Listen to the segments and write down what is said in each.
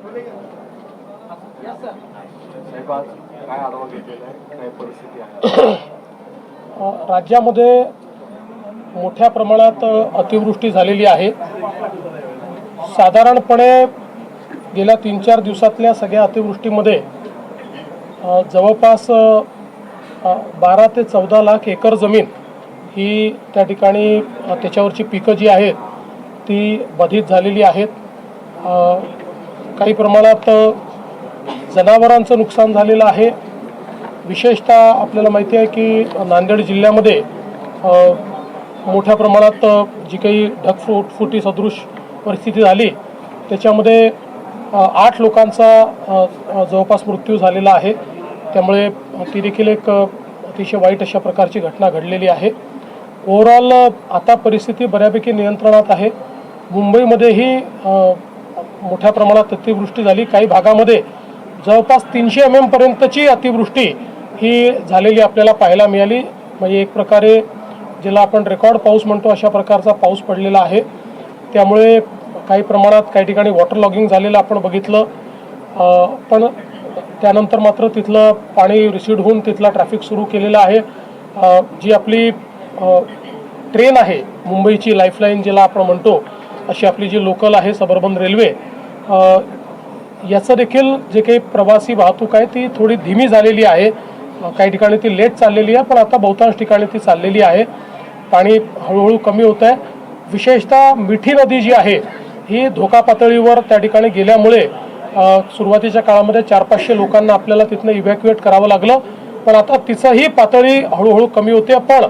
काय आढावा घेतलेला आहे, काय परिस्थिती आहे? राज्यामध्ये मोठ्या प्रमाणात अतिवृष्टी झालेली आहे। साधारणपणे गेल्या 3-4 दिवसातल्या सगळ्या अतिवृष्टीमध्ये जवळपास 12 ते 14 लाख एकर जमीन ही त्या ठिकाणी त्याच्यावरची पिकं जी आहेत ती बाधित झालेली आहेत। काही प्रमाणात जनावरांचं नुकसान झालेलं आहे। विशेषतः आपल्याला माहिती आहे की नांदेड जिल्ह्यामध्ये मोठ्या प्रमाणात जी काही ढगफुटी सदृश परिस्थिती झाली त्याच्यामध्ये 8 लोकांचा जवळपास मृत्यू झालेला आहे। त्यामुळे ती देखील एक अतिशय वाईट अशा प्रकारची घटना घडलेली आहे। ओव्हरऑल आता परिस्थिती बऱ्यापैकी नियंत्रणात आहे। मुंबईमध्येही मोठ्या प्रमाणात अतिवृष्टी झाली। काही भागामध्ये जवळपास 300 mm पर्यंतची अतिवृष्टी ही झालेली आपल्याला पाहायला मिळाली। म्हणजे एक प्रकारे ज्याला आपण रेकॉर्ड पाऊस म्हणतो अशा प्रकारचा पाऊस पडलेला आहे। त्यामुळे काही प्रमाणात काही ठिकाणी वॉटर लॉगिंग झालेलं आपण बघितलं, पण त्यानंतर मात्र तिथलं पाणी रिसीड होऊन तिथला ट्रॅफिक सुरू केलेला आहे। जी आपली ट्रेन आहे मुंबईची लाईफलाईन ज्याला आपण म्हणतो अशी आपली जी लोकल आहे सबर्बन रेल्वे, याचं देखील जे काही प्रवासी वाहतूक आहे ती थोडी धीमी झालेली आहे। काही ठिकाणी ती लेट चाललेली आहे, पण आता बहुतांश ठिकाणी ती चाललेली आहे। पाणी हळूहळू कमी होत आहे। विशेषतः मिठी नदी जी आहे ही धोका पातळीवर त्या ठिकाणी गेल्यामुळे सुरुवातीच्या काळामध्ये 400-500 लोकांना आपल्याला तिथनं इव्हॅक्युएट करावं लागलं, पण आता तिचंही पातळी हळूहळू कमी होते। पण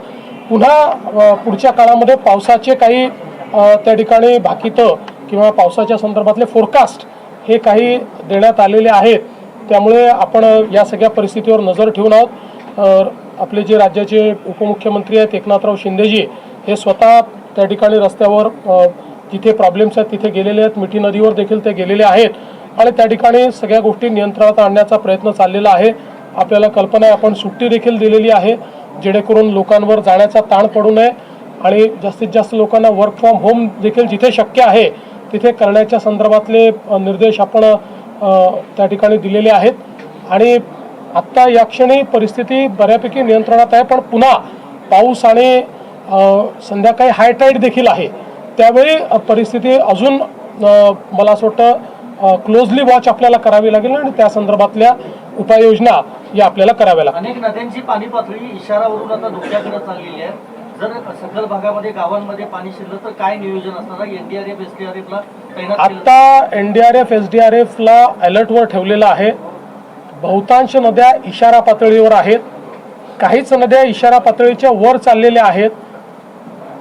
पुन्हा पुढच्या काळामध्ये पावसाचे काही त्या ठिकाणी भाकितं किंवा पावसाच्या संदर्भातले फोरकास्ट हे काही देण्यात आलेले आहेत। त्यामुळे आपण या सगळ्या परिस्थितीवर नजर ठेवून आहोत। आपले जे राज्याचे उपमुख्यमंत्री आहेत एकनाथराव शिंदेजी हे स्वतः त्या ठिकाणी रस्त्यावर जिथे प्रॉब्लेम्स आहेत तिथे गेलेले आहेत। मिठी नदीवर देखील ते गेलेले आहेत आणि त्या ठिकाणी सगळ्या गोष्टी नियंत्रणात आणण्याचा प्रयत्न चाललेला आहे। आपल्याला कल्पना आहे, आपण सुट्टी देखील दिलेली आहे जेणेकरून लोकांवर जाण्याचा ताण पडू नये आणि जास्तीत जास्त लोकांना वर्क फ्रॉम होम देखील जिथे शक्य आहे तिथे करण्याच्या संदर्भातले निर्देश आपण त्या ठिकाणी दिलेले आहेत। आणि आत्ता या क्षणी परिस्थिती बऱ्यापैकी नियंत्रणात आहे, पण पुन्हा पाऊस आणि संध्याकाळी हाय टाईड देखील आहे। त्यावेळी परिस्थिती अजून मला असं वाटतं क्लोजली वॉच आपल्याला करावी लागेल आणि त्या संदर्भातल्या उपाययोजना या आपल्याला कराव्या लागतील। अनेक नद्यांची पाणी पातळी इशारावरून आता धोक्याकडे चाललेली आहे। जर सखल भागामध्ये गावांमध्ये पाणी शिरलं तर काय नियोजन असणार? एनडीआरएफ एसडीआरएफला तैनात आता एनडीआरएफ एसडीआरएफला अलर्टवर ठेवलेलं आहे। बहुतांश नद्या इशारा पातळीवर आहेत, काहीच नद्या इशारा पातळीच्या वर चाललेल्या आहेत।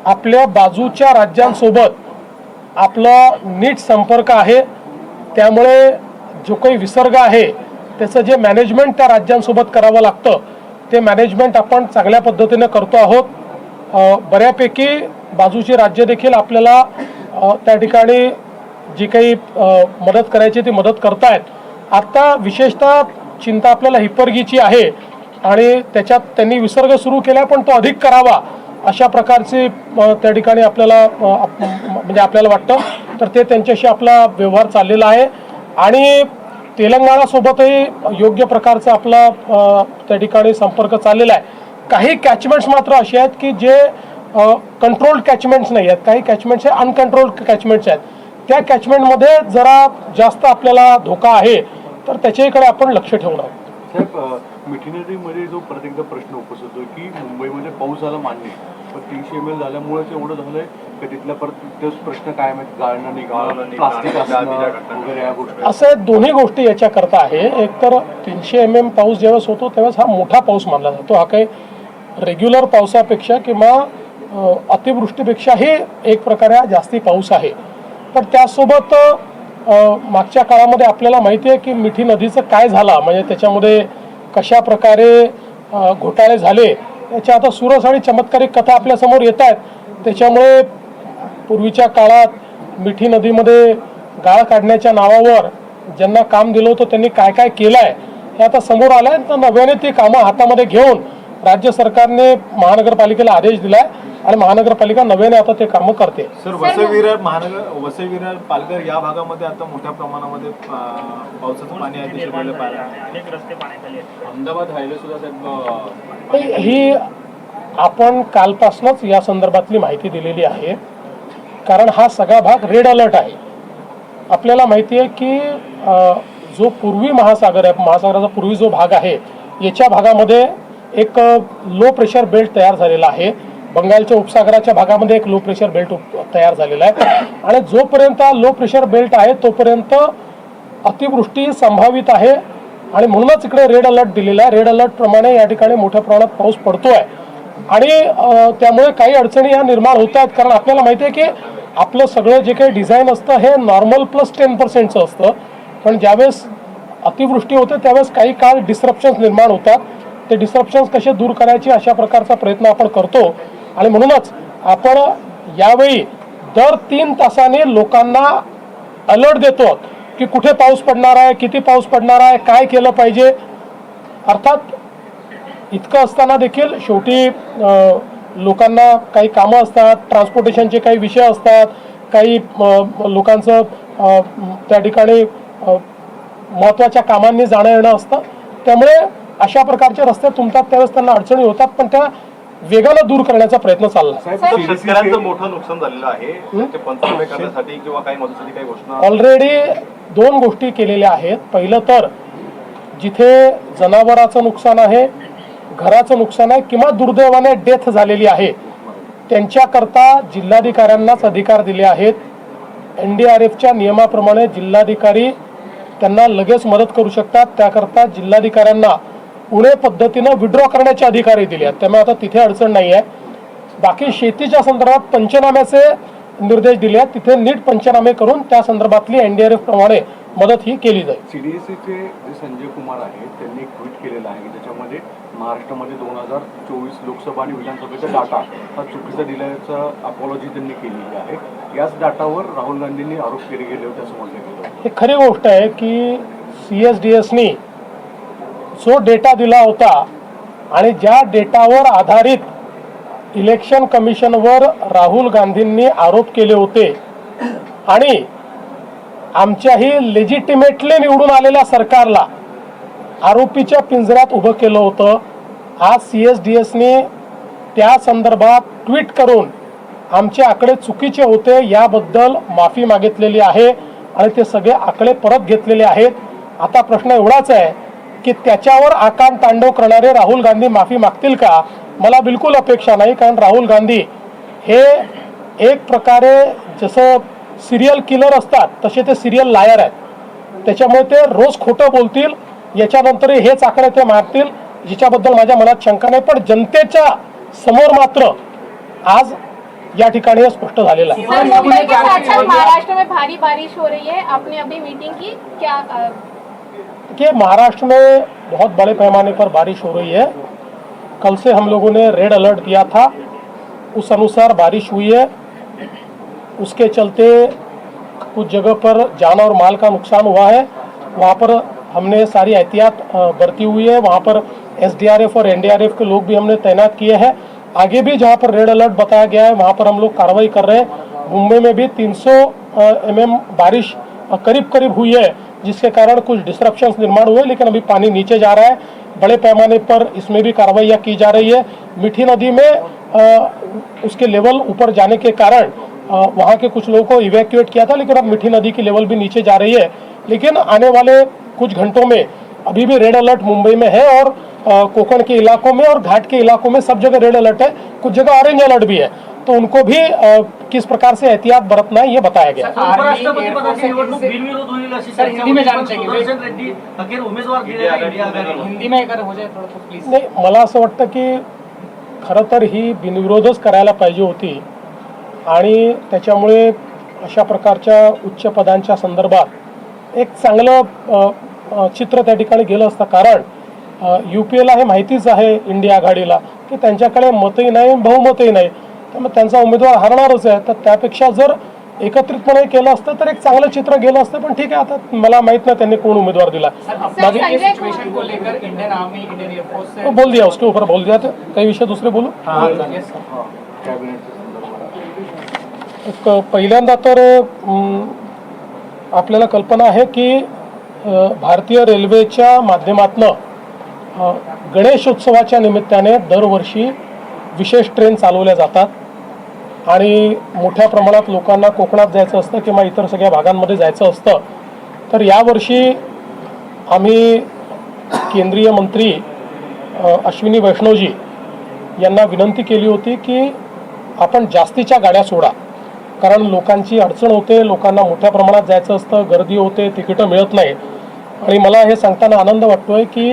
आपल्या बाजूच्या राज्यांसोबत आपला नीट संपर्क आहे, त्यामुळे जो काही विसर्ग आहे त्याचं जे मॅनेजमेंट त्या राज्यांसोबत करावं लागतं ते मॅनेजमेंट आपण चांगल्या पद्धतीने करतो आहोत। बऱ्यापैकी बाजूची राज्य देखील आपल्याला त्या ठिकाणी जी काही मदत करायची ती मदत करतायत। आता विशेषतः चिंता आपल्याला हिप्परगीची आहे आणि त्याच्यात त्यांनी विसर्ग सुरू केला, पण तो अधिक करावा अशा प्रकारचे त्या ठिकाणी आपल्याला म्हणजे आपल्याला वाटतं, तर ते त्यांच्याशी आपला व्यवहार चाललेला आहे। आणि तेलंगणासोबतही योग्य प्रकारचा आपला त्या ठिकाणी संपर्क चाललेला आहे। काही कॅचमेंट्स मात्र असे आहेत की जे कंट्रोल्ड कॅचमेंट्स नाही आहेत, काही कॅचमेंट्स हे अनकंट्रोल्ड कॅचमेंट्स आहेत। त्या कॅचमेंटमध्ये जरा जास्त आपल्याला धोका आहे, तर त्याच्याकडे आपण लक्ष ठेवून आहोत। साहेब, मिठी नदीमध्ये जो प्रत्येकदा प्रश्न उपस्थित होतो की मुंबईमध्ये पाऊस झाला मान्य, पण 300 ml झाल्यामुळेच एवढं झालंय की तिथल्या परत तोच प्रश्न कायम आहे, गाळणं निघालं, प्लास्टिक वगैरे या गोष्टी। असं दोन्ही गोष्टी याच्याकरता आहे। एक तर 300 mm पाऊस ज्यावेळेस होतो त्यावेळेस हा मोठा पाऊस मानला जातो। हा काही रेग्युलर पावसापेक्षा किंवा अतिवृष्टीपेक्षाही एक प्रकारे हा जास्ती पाऊस आहे। पण त्यासोबत मागच्या काळामध्ये आपल्याला माहिती आहे की मिठी नदीचं काय झालं, म्हणजे त्याच्यामध्ये कशा प्रकारे घोटाळे झाले याच्या आता सुरस आणि चमत्कारिक कथा आपल्यासमोर येत आहेत। त्याच्यामुळे पूर्वीच्या काळात मिठी नदीमध्ये गाळ काढण्याच्या नावावर ज्यांना काम दिलं होतं त्यांनी काय काय केलं आहे हे आता समोर आलं आहे। तर नव्याने ती कामं हातामध्ये घेऊन राज्य सरकारने महानगरपालिकेला आदेश दिलाय आणि महानगरपालिका नव्याने आता ते कामं करते. सर वसई-विरार पालघर या भागामध्ये आता मोठ्या प्रमाणामध्ये पावसाचं पाणी आहे ते शिरलेलं पाहिलं. अनेक रस्ते पाण्याखाली आहेत. अहमदाबाद हायवे सुद्धा साहेब ही आपण कालपासूनच या संदर्भातली माहिती दिलेली आहे, कारण हा सगळा भाग रेड अलर्ट आहे. आपल्याला माहिती आहे की जो पूर्वी महासागर आहे, महासागराचा पूर्वी जो भाग आहे, याच्या भागामध्ये एक लो प्रेशर बेल्ट तयार झालेला आहे. बंगालच्या उपसागराच्या भागामध्ये एक लो प्रेशर बेल्ट तयार झालेला आहे आणि जोपर्यंत लो प्रेशर बेल्ट आहे तोपर्यंत अतिवृष्टी संभावित आहे आणि म्हणूनच इकडे रेड अलर्ट दिलेला आहे. रेड अलर्ट प्रमाणे या ठिकाणी मोठ्या प्रमाणात पाऊस पडतोय आणि त्यामुळे काही अडचणी या निर्माण होत आहेत. कारण आपल्याला माहिती आहे की आपलं सगळं जे काही डिझाईन असतं हे नॉर्मल प्लस 10%चं असतं, पण ज्यावेळेस अतिवृष्टी होते त्यावेळेस काही काळ डिस्रप्शन्स निर्माण होतात. ते डिस्रप्शन्स कसे दूर करायचे अशा प्रकारचा प्रयत्न आपण करतो आणि म्हणूनच आपण यावेळी दर 3 तासाने लोकांना अलर्ट देतो की कुठे पाऊस पडणार आहे, किती पाऊस पडणार आहे, काय केलं पाहिजे. अर्थात इतकं असताना देखील शेवटी लोकांना काही कामं असतात, ट्रान्सपोर्टेशनचे काही विषय असतात, काही लोकांचं त्या ठिकाणी महत्त्वाच्या कामांनी जाणं येणं असतं. त्यामुळे अशा प्रकारचे रस्ते तुंबतात त्यावेळेस त्यांना अडचणी होतात, पण त्या वेगानं दूर करण्याचा प्रयत्न चालला. शेतकऱ्यांचं मोठं नुकसान झालेलं आहे. ते पंचनामे करण्यासाठी किंवा काही मदतीसाठी काही घोषणा ऑलरेडी 2 गोष्टी केलेल्या आहेत. पहिलं तर जिथे जनावराचं नुकसान आहे, घराचं नुकसान आहे किंवा दुर्दैवाने डेथ झालेली आहे, त्यांच्याकरता जिल्हाधिकाऱ्यांनाच अधिकार दिले आहेत. NDRFच्या नियमाप्रमाणे जिल्हाधिकारी त्यांना लगेच मदत करू शकतात. त्याकरता जिल्हाधिकाऱ्यांना उणे पद्धतीनं विड्रॉ करण्याचे अधिकारही दिले आहेत. त्यामुळे आता तिथे अडचण नाही आहे. बाकी शेतीच्या संदर्भात पंचनाम्याचे निर्देश दिले आहेत, तिथे नीट पंचनामे करून त्या संदर्भातली NDRF प्रमाणे मदत ही केली जाईल. CDSCचे जे संजय कुमार आहेत त्यांनी एक ट्विट केलेलं आहे, त्याच्यामध्ये महाराष्ट्रामध्ये 2024 लोकसभा आणि विधानसभेचा डाटा हा चुकीचा दिल्याचं अपॉलॉजी त्यांनी केलेली आहे. याच डाटावर राहुल गांधींनी आरोप केले गेले होते असं म्हटलं गेलं. हे खरी गोष्ट आहे की CSDSनी जो डेटा दिला होता आणि ज्या डेटावर आधारित इलेक्शन कमिशनवर राहुल गांधींनी आरोप केले होते आणि आमच्याही लेजिटिमेटली निवडून आलेल्या सरकारला आरोपीच्या पिंजऱ्यात उभं केलं होतं. आज CSDSने त्या संदर्भात ट्विट करून आमचे आकडे चुकीचे होते याबद्दल माफी मागितलेली आहे आणि ते सगळे आकडे परत घेतलेले आहेत. आता प्रश्न एवढाच आहे की त्याच्यावर आकांड तांडव करणारे राहुल गांधी माफी मागतील का? मला बिलकुल अपेक्षा नाही, कारण राहुल गांधी हे एक प्रकारे जसं सिरियल किलर असतात तसे ते सिरियल लायर आहेत. त्याच्यामुळे ते रोज खोटं बोलतील, याच्यानंतरही हेच आकडे ते मारतील, जिच्याबद्दल माझ्या मनात शंका नाही. पण जनतेच्या समोर मात्र आज या ठिकाणी हे स्पष्ट झालेलं आहे. सर, मुंबई के साथ साथ महाराष्ट्र में भारी बारिश हो रही है, आपने अभी मीटिंग की क्या? कि महाराष्ट्र में बहुत बड़े पैमाने पर बारिश हो रही है. कल से हम लोगों ने रेड अलर्ट दिया था, उस अनुसार बारिश हुई है. उसके चलते कुछ जगह पर जान और माल का नुकसान हुआ है. वहाँ पर हमने सारी एहतियात बरती हुई है. वहाँ पर SDRF और NDRF के लोग भी हमने तैनात किए हैं. आगे भी जहाँ पर रेड अलर्ट बताया गया है वहाँ पर हम लोग कार्रवाई कर रहे हैं. मुंबई में भी 300 mm बारिश करीब करीब हुई है, जिसके कारण कुछ डिस्ट्रप्शंस निर्माण हुए, लेकिन अभी पानी नीचे जा रहा है. बड़े पैमाने पर इसमें भी कार्रवाइयाँ की जा रही है. मीठी नदी में उसके लेवल ऊपर जाने के कारण वहाँ के कुछ लोगों को इवैक्यूएट किया था, लेकिन अब मीठी नदी की लेवल भी नीचे जा रही है. लेकिन आने वाले कुछ घंटों में अभी भी रेड अलर्ट मुंबई में है और कोकण के इलाकों में और घाट के इलाकों में सब जगह रेड अलर्ट है. कुछ जगह ऑरेंज अलर्ट भी है, तो उनको भी किस प्रकार से एहतियात बरतना है ये बताया गया. उपराष्ट्रपती पदाची निवडणूक बिनविरोध होईल अशी सुदर्शन रेड्डी अखेर उमेदवार दिले हिंदी में अगर हो जाए थोड़ा तो प्लीज. नाही, मला असं वाटतं की खरं तर ही बिनविरोधच करायला पाहिजे होती आणि त्याच्यामुळे अशा प्रकारच्या उच्च पदांच्या संदर्भात एक चांगलं चित्र त्या ठिकाणी गेलं असतं. कारण UPAला हे माहितीच आहे इंडिया आघाडीला की त्यांच्याकडे मतही नाही, बहुमतही नाही, त्यामुळे त्यांचा उमेदवार हरणारच आहे. तर त्यापेक्षा जर एकत्रितपणे केलं असतं तर एक चांगलं चित्र गेलं असतं. पण ठीक आहे, आता मला माहित नाही त्यांनी कोण उमेदवार दिला. मागे संजय सिचुएशन को लेकर इंडियन आर्मी इंडियन एयरफोर्स से बोल दिया, उसके ऊपर बोल दिया. तो काही विषय दुसरे बोलू. Yes, sir. एक पहिल्यांदा तर आपल्याला कल्पना आहे की भारतीय रेल्वेच्या माध्यमातनं गणेशोत्सवाच्या निमित्ताने दरवर्षी विशेष ट्रेन चालवल्या जातात आणि मोठ्या प्रमाणात लोकांना कोकणात जायचं असतं किंवा इतर सगळ्या भागांमध्ये जायचं असतं. तर यावर्षी आम्ही केंद्रीय मंत्री अश्विनी वैष्णवजी यांना विनंती केली होती की आपण जास्तीच्या गाड्या सोडा, कारण लोकांची अडचण होते, लोकांना मोठ्या प्रमाणात जायचं असतं, गर्दी होते, तिकीटं मिळत नाही. आणि मला हे सांगताना आनंद वाटतोय की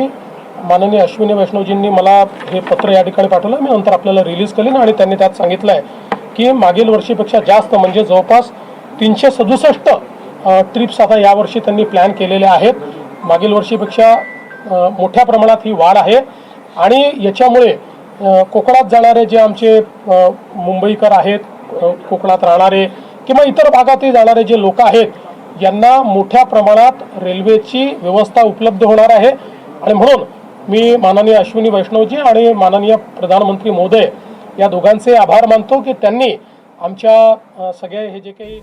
माननीय अश्विनी वैष्णवजींनी मला हे पत्र या ठिकाणी पाठवलं. मी नंतर आपल्याला रिलीज करेन. आणि त्यांनी त्यात सांगितलं आहे की मागील वर्षीपेक्षा जास्त म्हणजे जवळपास 367 ट्रिप्स आता यावर्षी त्यांनी प्लॅन केलेल्या आहेत. मागील वर्षीपेक्षा मोठ्या प्रमाणात ही वाढ आहे. आणि याच्यामुळे कोकणात जाणारे जे आमचे मुंबईकर आहेत, कोकणात राहणारे किंवा इतर भागातही जाणारे जे लोक आहेत, यांना मोठ्या प्रमाणात रेल्वेची व्यवस्था उपलब्ध होणार आहे. आणि म्हणून मी माननीय अश्विनी वैष्णवजी आणि माननीय प्रधानमंत्री महोदय या दोघांचे आभार मानतो की त्यांनी आमच्या सगळ्या हे जे काही